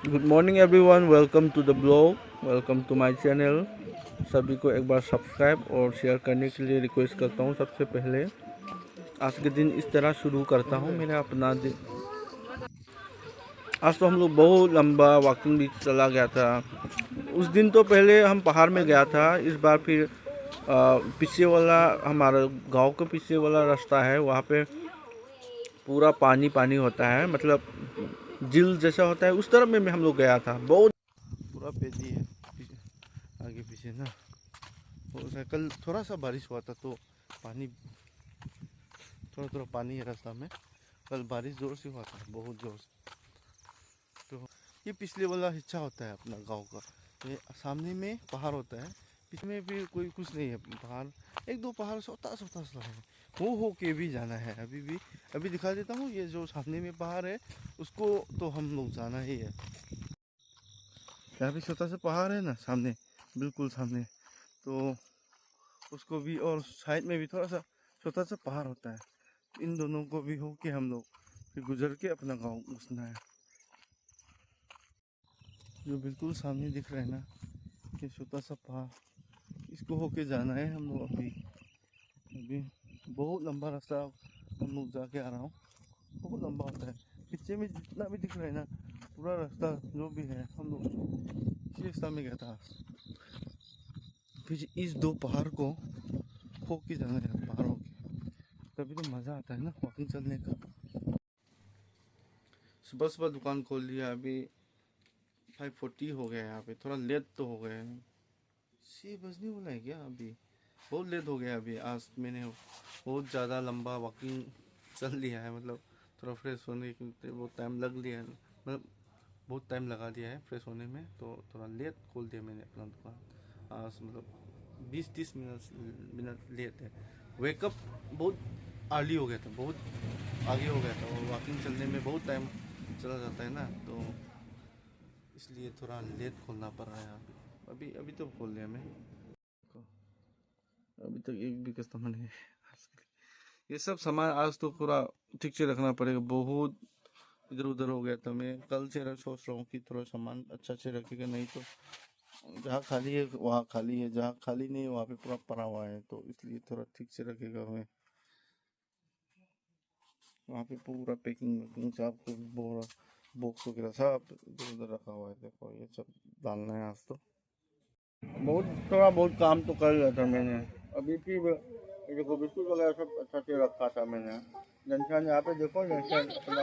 Good morning everyone, welcome to the blog, welcome to my channel. सभी को एक बार subscribe और शेयर करने के लिए रिक्वेस्ट करता हूँ। सबसे पहले आज के दिन इस तरह शुरू करता हूँ मेरा अपना दिन। आज तो हम लोग बहुत लंबा वॉकिंग भी चला गया था। उस दिन तो पहले हम पहाड़ में गया था, इस बार फिर पीछे वाला हमारा गांव के पीछे वाला रास्ता है, वहाँ पे पूरा पानी पानी होता है, मतलब झील जैसा होता है, उस तरफ में हम लोग गया था। बहुत पूरा पेदी है आगे पीछे ना। और कल थोड़ा सा बारिश हुआ था तो पानी थोड़ा थोड़ा पानी है रास्ता में। कल बारिश जोर से हुआ था, बहुत जोर से। तो ये पिछले वाला हिस्सा होता है अपना गांव का। ये सामने में पहाड़ होता है, पीछे में भी कोई कुछ नहीं है। पहाड़ एक दो पहाड़ छोटा छोटा सा है, वो हो के भी जाना है। अभी भी अभी दिखा देता हूँ, ये जो सामने में पहाड़ है उसको तो हम लोग जाना ही है। यहाँ भी छोटा सा पहाड़ है ना सामने, बिल्कुल सामने। तो उसको भी, और साइड में भी थोड़ा सा छोटा सा पहाड़ होता है। इन दोनों को भी होके हम लोग फिर गुजर के अपना गांव घुसना है। जो बिल्कुल सामने दिख रहा है ना, ये छोटा सा पहाड़, इसको होके जाना है हम लोग। अभी अभी बहुत लंबा रास्ता हम लोग जाके आ रहा हूँ, बहुत लंबा होता है। पीछे में जितना भी दिख रहा है ना, पूरा रास्ता जो भी है हम लोग इसी रास्ता में गया था। फिर इस दो पहाड़ को होके जाना है, पहाड़ों के, तभी तो मज़ा आता है ना वॉकिंग चलने का। सुबह सुबह दुकान खोल लिया। अभी 5:40 हो गया है, यहाँ पे थोड़ा लेट तो हो गया है। 6 बजने वाला है क्या? अभी बहुत लेट हो गया। अभी आज मैंने बहुत ज़्यादा लंबा वॉकिंग चल लिया है, मतलब थोड़ा फ्रेश होने के लिए बहुत टाइम लग लिया है, मतलब बहुत टाइम लगा दिया है फ्रेश होने में। तो थोड़ा लेट खोल दिया मैंने अपना दुकान आज, मतलब 20-30 मिनट लेट है। वेकअप बहुत अर्ली हो गया था, बहुत आगे हो गया था, और वॉकिंग चलने में बहुत टाइम चला जाता है ना, तो इसलिए थोड़ा लेट खोलना पड़ रहा है। अभी अभी तो खोल लिया मैं। अभी तक एक भी कस्टमर नहीं है। ये सब सामान आज तो पूरा ठीक से रखना पड़ेगा। बहुत इधर उधर हो गया था। मैं कल से सोच रहा हूँ कि थोड़ा सामान अच्छा से रखेगा, नहीं तो जहाँ खाली है वहाँ खाली है, जहाँ खाली नहीं है वहाँ पे पूरा पड़ा हुआ है। तो इसलिए थोड़ा ठीक से रखेगा मैं। वहाँ पे पूरा पैकिंग वैकिंग सब कुछ, बोरा बॉक्स वगैरह सब इधर उधर रखा हुआ है। देखो ये सब डालना है आज तो। बहुत थोड़ा बहुत काम तो कर लिया था मैंने। अभी फिर ये देखो बिस्कुट वगैरह सब अच्छा से रखा था मैंने। जंक्शन यहाँ पे देखो, जंक्शन अपना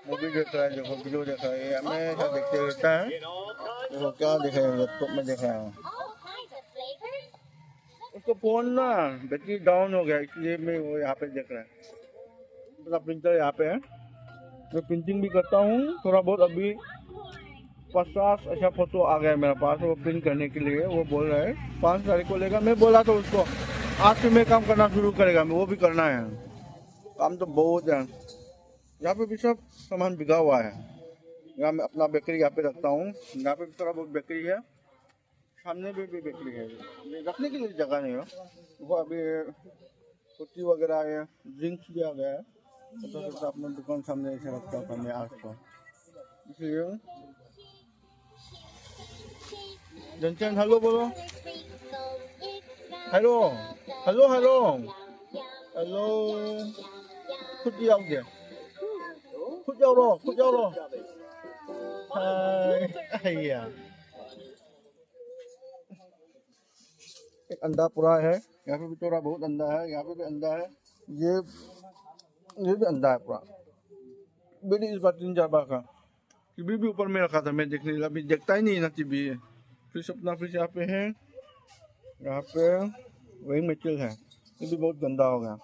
मूवी देख रहा है, देखो वीडियो देख रहा है, ये हमेशा देखते रहता है। देखो क्या देख रहे हैं, लैपटॉप में देख रहा है। उसको फोन ना बैटरी डाउन हो गया, इसलिए मैं वो यहाँ पे देख रहा है। अपना प्रिंटर यहाँ पे है, मैं प्रिंटिंग भी करता हूँ थोड़ा बहुत। अभी 50 ऐसा फोटो आ गया मेरे पास, वो प्रिंट करने के लिए। वो बोल रहा है 5 तारीख को लेगा। मैं बोला तो उसको आज से मैं काम करना शुरू करेगा, मैं वो भी करना है। काम तो बहुत है। यहाँ पे भी सब सामान बिका हुआ है। यहाँ मैं अपना बेकरी यहाँ पे रखता हूँ, यहाँ पे भी थोड़ा बहुत बेकरी है, सामने भी बेकरी है। रखने के लिए जगह नहीं है। वो अभी कुर्ती वगैरह है, ड्रिंक्स भी आ गया है। तो अपना दुकान सामने ऐसे रखता था मैं आज तो, इसलिए। जंक्शन हेलो बोलो, हेलो हेलो हेलो हेलो। खुद đi đâu kìa, खुद जाओ रो। हाय या। एक अंडा पूरा है, यहाँ पे भी थोड़ा बहुत अंडा है, यहाँ पे भी अंडा है। ये ये भी अंडा है पूरा। मेरी इस बार 3-4 बार का। टीवी भी ऊपर में रखा था मैं देखने, अभी देखता ही नहीं ना टीवी। फ्रिज, अपना फ्रिज यहाँ पे है, यहाँ पे वही मेटल है। ये भी बहुत गंदा हो गया,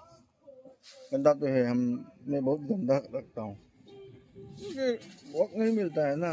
गंदा तो है। मैं बहुत गंदा रखता हूँ, मुझे वक्त नहीं मिलता है ना।